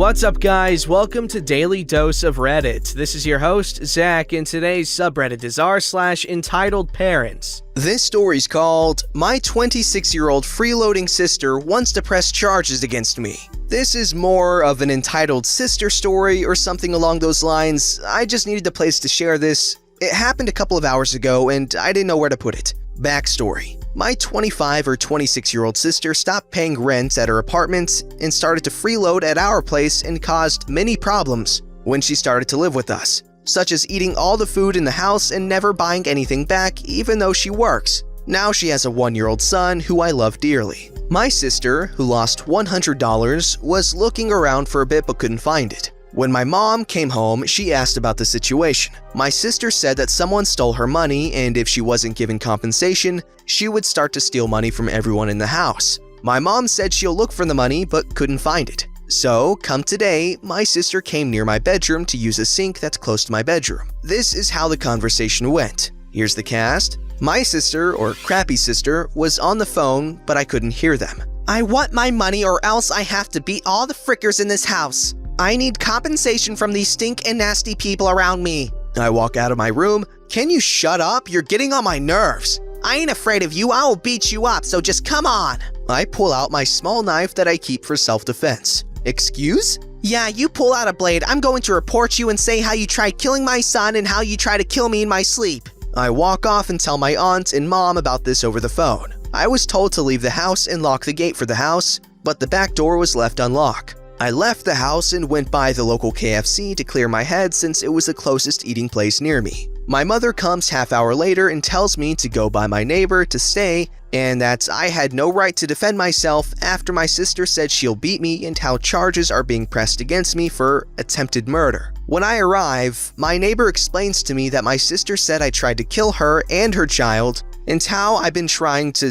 What's up, guys? Welcome to Daily Dose of Reddit. This is your host, Zach, and today's subreddit is r/EntitledParents. This story's called, "My 26-year-old freeloading sister wants to press charges against me." This is more of an entitled sister story or something along those lines. I just needed a place to share this. It happened a couple of hours ago and I didn't know where to put it. Backstory. My 25 or 26-year-old sister stopped paying rent at her apartment and started to freeload at our place and caused many problems when she started to live with us, such as eating all the food in the house and never buying anything back even though she works. Now she has a 1-year-old son who I love dearly. My sister, who lost $100, was looking around for a bit but couldn't find it. When my mom came home, she asked about the situation. My sister said that someone stole her money and if she wasn't given compensation, she would start to steal money from everyone in the house. My mom said she'll look for the money but couldn't find it. So, come today, my sister came near my bedroom to use a sink that's close to my bedroom. This is how the conversation went. Here's the cast. My sister, or crappy sister, was on the phone, but I couldn't hear them. "I want my money or else I have to beat all the frickers in this house. I need compensation from these stink and nasty people around me." I walk out of my room. "Can you shut up? You're getting on my nerves." "I ain't afraid of you. I will beat you up, so just come on." I pull out my small knife that I keep for self-defense. "Excuse?" "Yeah, you pull out a blade. I'm going to report you and say how you tried killing my son and how you try to kill me in my sleep." I walk off and tell my aunt and mom about this over the phone. I was told to leave the house and lock the gate for the house, but the back door was left unlocked. I left the house and went by the local KFC to clear my head since it was the closest eating place near me. My mother comes half-hour later and tells me to go by my neighbor to stay and that I had no right to defend myself after my sister said she'll beat me and how charges are being pressed against me for attempted murder. When I arrive, my neighbor explains to me that my sister said I tried to kill her and her child and how I've been trying to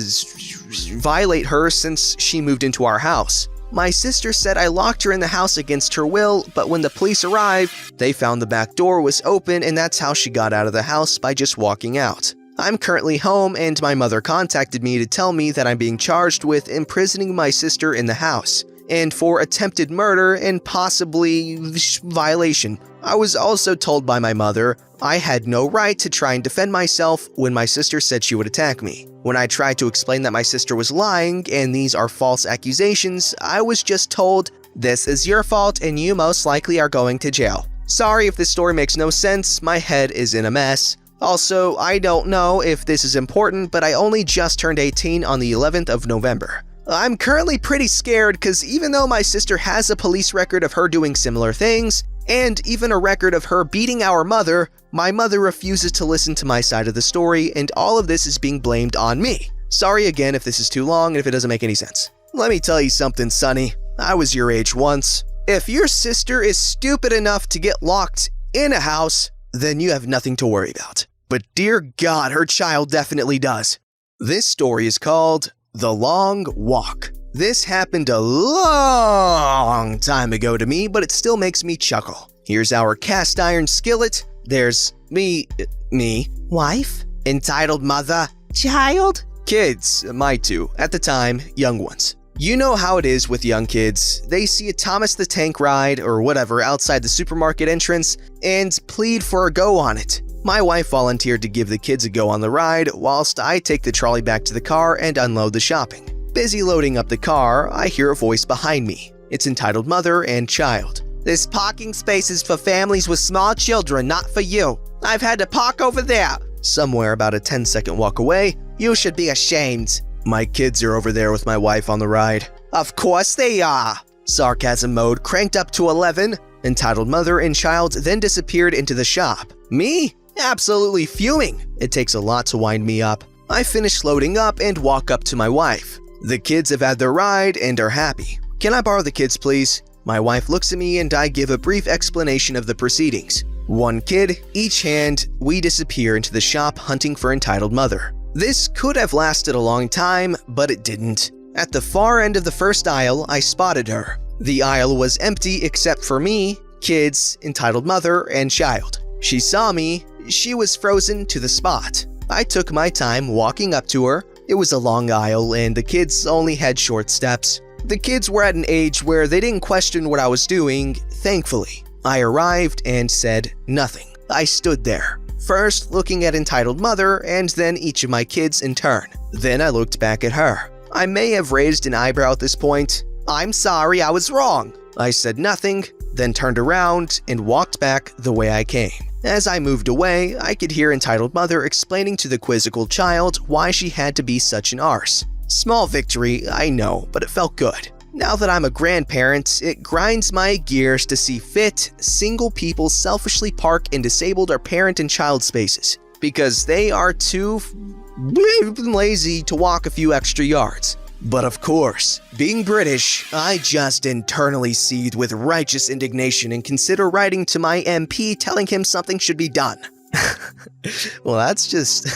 violate her since she moved into our house. My sister said I locked her in the house against her will, but when the police arrived, they found the back door was open and that's how she got out of the house by just walking out. I'm currently home and my mother contacted me to tell me that I'm being charged with imprisoning my sister in the house and for attempted murder and possibly violation. I was also told by my mother I had no right to try and defend myself when my sister said she would attack me. When I tried to explain that my sister was lying and these are false accusations, I was just told, "This is your fault and you most likely are going to jail." Sorry if this story makes no sense, my head is in a mess. Also, I don't know if this is important, but I only just turned 18 on the 11th of November. I'm currently pretty scared because even though my sister has a police record of her doing similar things, and even a record of her beating our mother, my mother refuses to listen to my side of the story and all of this is being blamed on me. Sorry again if this is too long and if it doesn't make any sense. Let me tell you something, Sonny. I was your age once. If your sister is stupid enough to get locked in a house, then you have nothing to worry about. But dear God, her child definitely does. This story is called The Long Walk. This happened a long time ago to me, but it still makes me chuckle. Here's our cast iron skillet. There's me, wife, entitled mother, child, kids, my two, at the time, young ones. You know how it is with young kids. They see a Thomas the Tank ride or whatever outside the supermarket entrance and plead for a go on it. My wife volunteered to give the kids a go on the ride whilst I take the trolley back to the car and unload the shopping. Busy loading up the car, I hear a voice behind me. It's entitled Mother and Child. "This parking space is for families with small children, not for you. I've had to park over there." Somewhere about a 10-second walk away. "You should be ashamed." "My kids are over there with my wife on the ride." "Of course they are." Sarcasm mode cranked up to 11. Entitled Mother and Child then disappeared into the shop. Me? Absolutely fuming. It takes a lot to wind me up. I finish loading up and walk up to my wife. The kids have had their ride and are happy. "Can I borrow the kids, please?" My wife looks at me and I give a brief explanation of the proceedings. One kid, each hand, we disappear into the shop hunting for Entitled Mother. This could have lasted a long time, but it didn't. At the far end of the first aisle, I spotted her. The aisle was empty except for me, kids, Entitled Mother, and Child. She saw me. She was frozen to the spot. I took my time walking up to her. It was a long aisle and the kids only had short steps. The kids were at an age where they didn't question what I was doing, thankfully. I arrived and said nothing. I stood there, first looking at entitled mother and then each of my kids in turn. Then I looked back at her. I may have raised an eyebrow at this point. "I'm sorry, I was wrong." I said nothing, then turned around and walked back the way I came. As I moved away, I could hear entitled mother explaining to the quizzical child why she had to be such an arse. Small victory, I know, but it felt good. Now that I'm a grandparent, it grinds my gears to see fit, single people selfishly park in disabled or parent and child spaces because they are too lazy to walk a few extra yards. But of course, being British, I just internally seethe with righteous indignation and consider writing to my MP telling him something should be done. Well, that's just...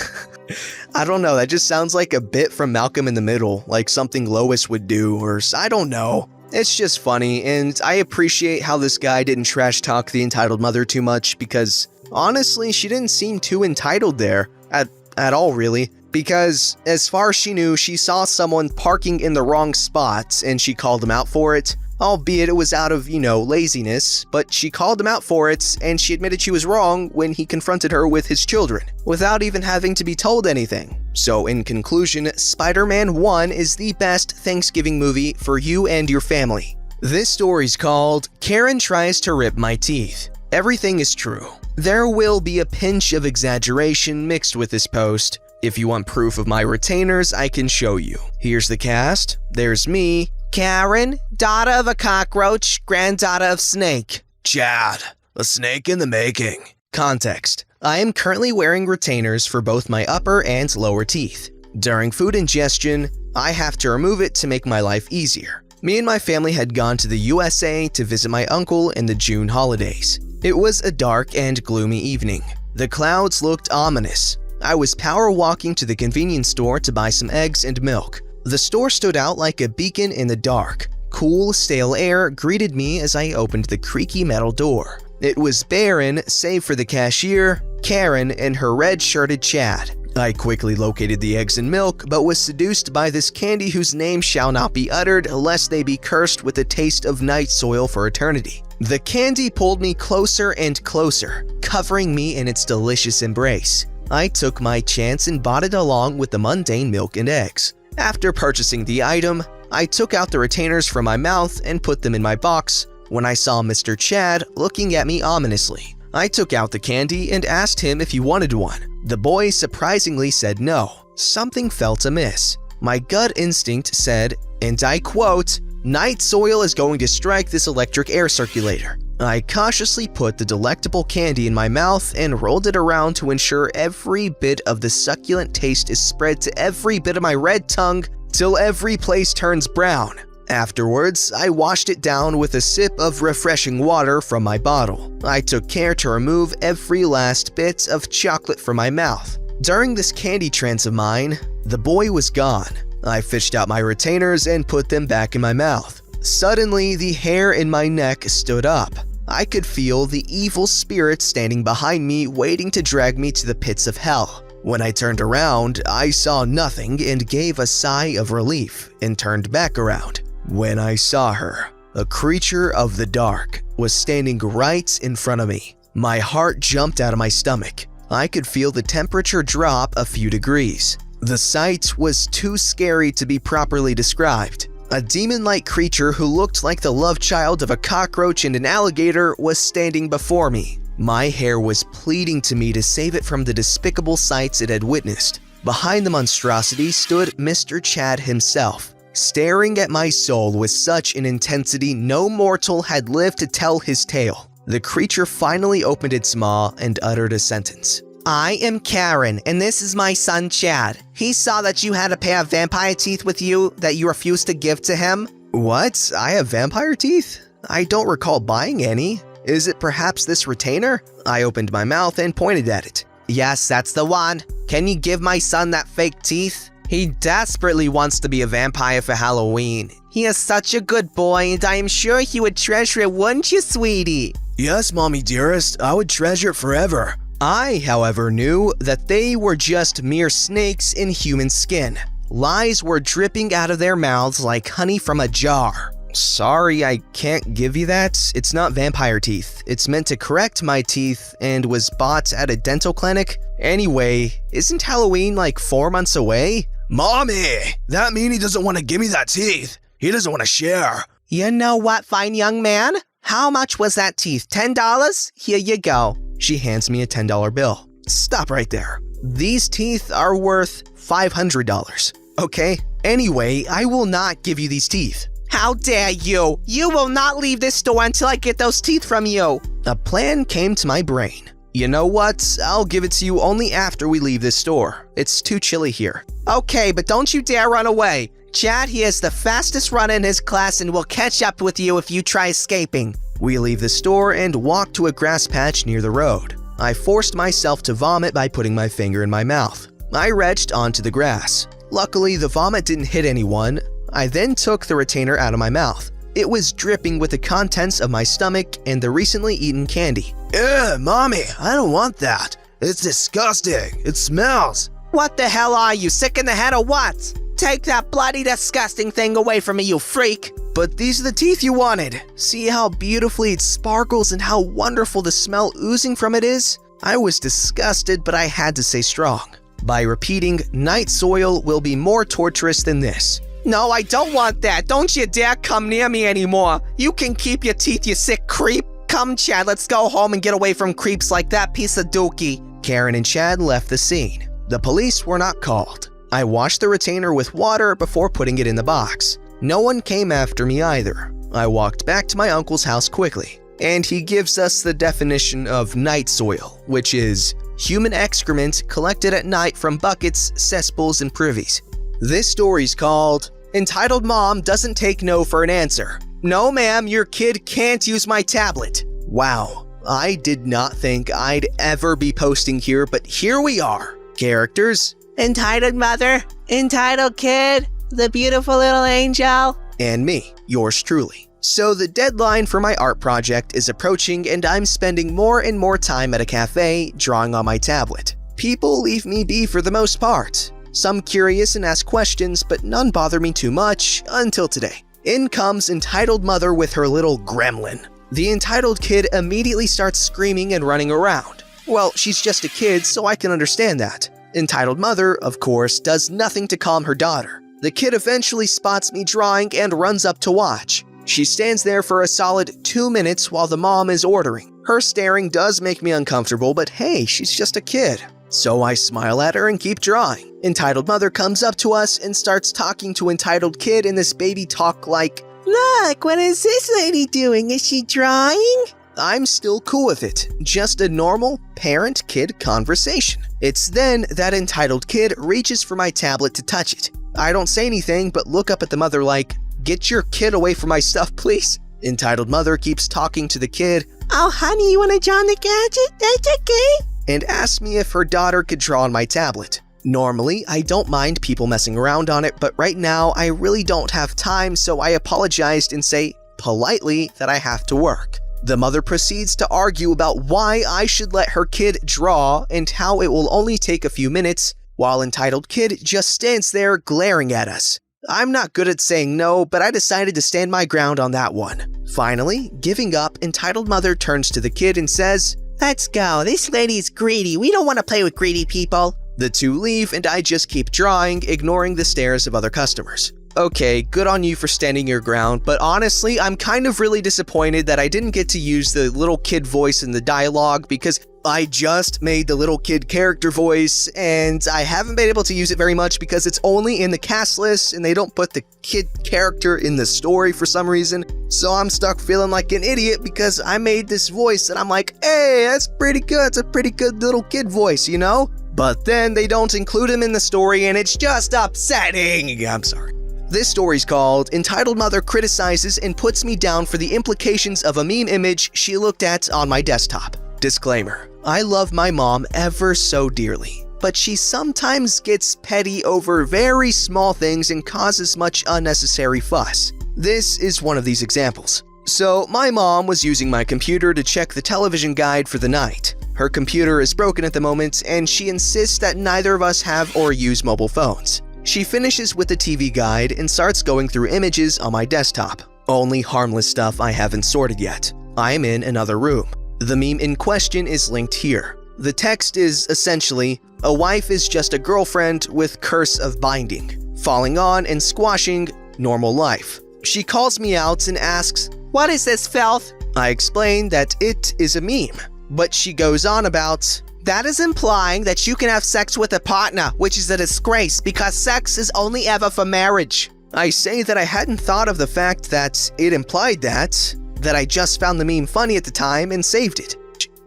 I don't know, that just sounds like a bit from Malcolm in the Middle, like something Lois would do, or I don't know. It's just funny, and I appreciate how this guy didn't trash talk the entitled mother too much because, honestly, she didn't seem too entitled there, at all really. Because, as far as she knew, she saw someone parking in the wrong spot and she called him out for it. Albeit it was out of, laziness, but she called him out for it and she admitted she was wrong when he confronted her with his children, without even having to be told anything. So in conclusion, Spider-Man 1 is the best Thanksgiving movie for you and your family. This story's called Karen Tries to Rip My Teeth. Everything is true. There will be a pinch of exaggeration mixed with this post. If you want proof of my retainers, I can show you. Here's the cast. There's me, Karen, daughter of a cockroach, granddaughter of snake. Chad, a snake in the making. Context. I am currently wearing retainers for both my upper and lower teeth. During food ingestion, I have to remove it to make my life easier. Me and my family had gone to the USA to visit my uncle in the June holidays. It was a dark and gloomy evening. The clouds looked ominous. I was power walking to the convenience store to buy some eggs and milk. The store stood out like a beacon in the dark. Cool, stale air greeted me as I opened the creaky metal door. It was barren, save for the cashier, Karen, and her red-shirted Chad. I quickly located the eggs and milk, but was seduced by this candy whose name shall not be uttered, lest they be cursed with the taste of night soil for eternity. The candy pulled me closer and closer, covering me in its delicious embrace. I took my chance and bought it along with the mundane milk and eggs. After purchasing the item, I took out the retainers from my mouth and put them in my box when I saw Mr. Chad looking at me ominously. I took out the candy and asked him if he wanted one. The boy surprisingly said no. Something felt amiss. My gut instinct said, and I quote, "Night soil is going to strike this electric air circulator." I cautiously put the delectable candy in my mouth and rolled it around to ensure every bit of the succulent taste is spread to every bit of my red tongue till every place turns brown. Afterwards, I washed it down with a sip of refreshing water from my bottle. I took care to remove every last bit of chocolate from my mouth. During this candy trance of mine, the boy was gone. I fished out my retainers and put them back in my mouth. Suddenly, the hair in my neck stood up. I could feel the evil spirit standing behind me, waiting to drag me to the pits of hell. When I turned around, I saw nothing and gave a sigh of relief and turned back around. When I saw her, a creature of the dark was standing right in front of me. My heart jumped out of my stomach. I could feel the temperature drop a few degrees. The sight was too scary to be properly described. A demon-like creature who looked like the love child of a cockroach and an alligator was standing before me. My hair was pleading to me to save it from the despicable sights it had witnessed. Behind the monstrosity stood Mr. Chad himself, staring at my soul with such an intensity no mortal had lived to tell his tale. The creature finally opened its maw and uttered a sentence. "I am Karen, and this is my son Chad. He saw that you had a pair of vampire teeth with you that you refused to give to him." What? I have vampire teeth? I don't recall buying any. Is it perhaps this retainer? I opened my mouth and pointed at it. "Yes, that's the one. Can you give my son that fake teeth? He desperately wants to be a vampire for Halloween. He is such a good boy, and I am sure he would treasure it, wouldn't you, sweetie?" "Yes, mommy dearest, I would treasure it forever." I, however, knew that they were just mere snakes in human skin. Lies were dripping out of their mouths like honey from a jar. Sorry, I can't give you that. It's not vampire teeth. It's meant to correct my teeth and was bought at a dental clinic. Anyway, isn't Halloween like 4 months away? Mommy, that mean he doesn't want to give me that teeth. He doesn't want to share. You know what, fine young man? How much was that teeth? $10? Here you go. She hands me a $10 bill. Stop right there. These teeth are worth $500. Okay? Anyway, I will not give you these teeth. How dare you? You will not leave this store until I get those teeth from you. A plan came to my brain. You know what? I'll give it to you only after we leave this store. It's too chilly here. Okay, but don't you dare run away. Chad, he is the fastest runner in his class and will catch up with you if you try escaping. We leave the store and walk to a grass patch near the road. I forced myself to vomit by putting my finger in my mouth. I retched onto the grass. Luckily, the vomit didn't hit anyone. I then took the retainer out of my mouth. It was dripping with the contents of my stomach and the recently eaten candy. Ew, Mommy, I don't want that. It's disgusting. It smells. What the hell are you, sick in the head or what? Take that bloody disgusting thing away from me, you freak. But these are the teeth you wanted. See how beautifully it sparkles and how wonderful the smell oozing from it is? I was disgusted, but I had to stay strong. By repeating, night soil will be more torturous than this. No, I don't want that. Don't you dare come near me anymore. You can keep your teeth, you sick creep. Come, Chad, let's go home and get away from creeps like that piece of dookie. Karen and Chad left the scene. The police were not called. I washed the retainer with water before putting it in the box. No one came after me either. I walked back to my uncle's house quickly, and he gives us the definition of night soil, which is human excrement collected at night from buckets, cesspools, and privies. This story's called Entitled Mom Doesn't Take No for an Answer. No, ma'am, your kid can't use my tablet. Wow, I did not think I'd ever be posting here, but here we are. Characters: Entitled Mother, Entitled Kid, the beautiful little angel, and me, yours truly. So the deadline for my art project is approaching and I'm spending more and more time at a cafe drawing on my tablet. People leave me be for the most part. Some curious and ask questions, but none bother me too much until today. In comes Entitled Mother with her little gremlin. The entitled kid immediately starts screaming and running around. Well, she's just a kid, so I can understand that. Entitled Mother, of course, does nothing to calm her daughter. The kid eventually spots me drawing and runs up to watch. She stands there for a solid 2 minutes while the mom is ordering. Her staring does make me uncomfortable, but hey, she's just a kid. So I smile at her and keep drawing. Entitled Mother comes up to us and starts talking to Entitled Kid in this baby talk like, "Look, what is this lady doing? Is she drawing?" I'm still cool with it. Just a normal parent-kid conversation. It's then that Entitled Kid reaches for my tablet to touch it. I don't say anything, but look up at the mother like, "Get your kid away from my stuff, please." Entitled Mother keeps talking to the kid. "Oh, honey, you want to draw on the gadget? That's okay." And asks me if her daughter could draw on my tablet. Normally, I don't mind people messing around on it, but right now, I really don't have time, so I apologized and say, politely, that I have to work. The mother proceeds to argue about why I should let her kid draw and how it will only take a few minutes, while Entitled Kid just stands there glaring at us. I'm not good at saying no, but I decided to stand my ground on that one. Finally, giving up, Entitled Mother turns to the kid and says, "Let's go, this lady's greedy, we don't want to play with greedy people." The two leave and I just keep drawing, ignoring the stares of other customers. Okay, good on you for standing your ground, but honestly, I'm kind of really disappointed that I didn't get to use the little kid voice in the dialogue because I just made the little kid character voice and I haven't been able to use it very much because it's only in the cast list and they don't put the kid character in the story for some reason. So I'm stuck feeling like an idiot because I made this voice and I'm like, hey, that's pretty good. It's a pretty good little kid voice, you know? But then they don't include him in the story and it's just upsetting. I'm sorry. This story's called Entitled Mother Criticizes and Puts Me Down for the Implications of a Meme Image She Looked At on My Desktop. Disclaimer: I love my mom ever so dearly, but she sometimes gets petty over very small things and causes much unnecessary fuss. This is one of these examples. So, my mom was using my computer to check the television guide for the night. Her computer is broken at the moment, and she insists that neither of us have or use mobile phones. She finishes with the TV guide and starts going through images on my desktop. Only harmless stuff I haven't sorted yet. I am in another room. The meme in question is linked here. The text is essentially, a wife is just a girlfriend with curse of binding, falling on and squashing normal life. She calls me out and asks, "What is this filth?" I explain that it is a meme, but she goes on about, "That is implying that you can have sex with a partner, which is a disgrace because sex is only ever for marriage." I say that I hadn't thought of the fact that it implied that I just found the meme funny at the time and saved it.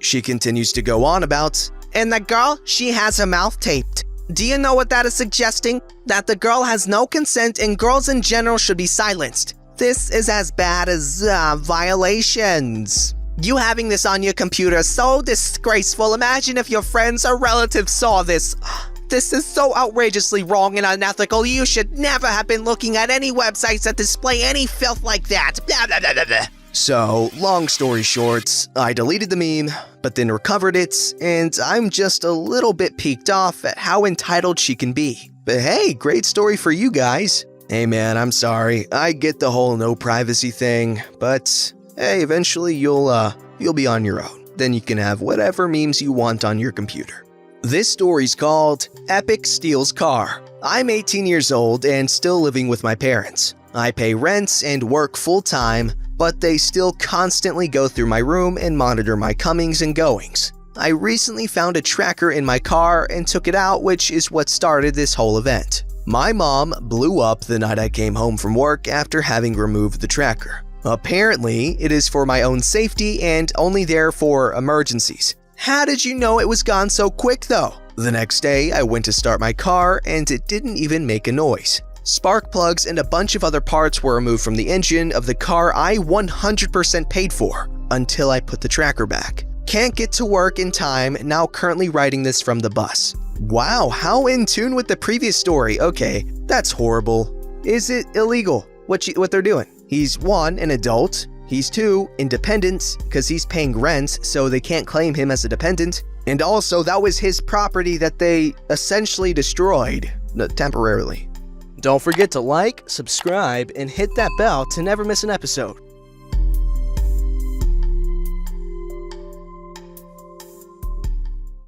She continues to go on about, "And the girl, she has her mouth taped. Do you know what that is suggesting? That the girl has no consent and girls in general should be silenced. This is as bad as violations. You having this on your computer is so disgraceful. Imagine if your friends or relatives saw this. This is so outrageously wrong and unethical. You should never have been looking at any websites that display any filth like that. Blah, blah, blah, blah, blah." So, long story short, I deleted the meme, but then recovered it, and I'm just a little bit peaked off at how entitled she can be. But hey, great story for you guys. Hey man, I'm sorry. I get the whole no privacy thing, but hey, eventually you'll be on your own. Then you can have whatever memes you want on your computer. This story's called Epic Steals Car. I'm 18 years old and still living with my parents. I pay rent and work full-time, but they still constantly go through my room and monitor my comings and goings. I recently found a tracker in my car and took it out, which is what started this whole event. My mom blew up the night I came home from work after having removed the tracker. Apparently, it is for my own safety and only there for emergencies. How did you know it was gone so quick though? The next day, I went to start my car and it didn't even make a noise. Spark plugs and a bunch of other parts were removed from the engine of the car I 100% paid for until I put the tracker back. Can't get to work in time, now currently writing this from the bus. Wow, how in tune with the previous story. Okay, that's horrible. Is it illegal what they're doing? He's 1, an adult. He's 2, independent, because he's paying rent, so they can't claim him as a dependent. And also, that was his property that they essentially destroyed, temporarily. Don't forget to like, subscribe, and hit that bell to never miss an episode.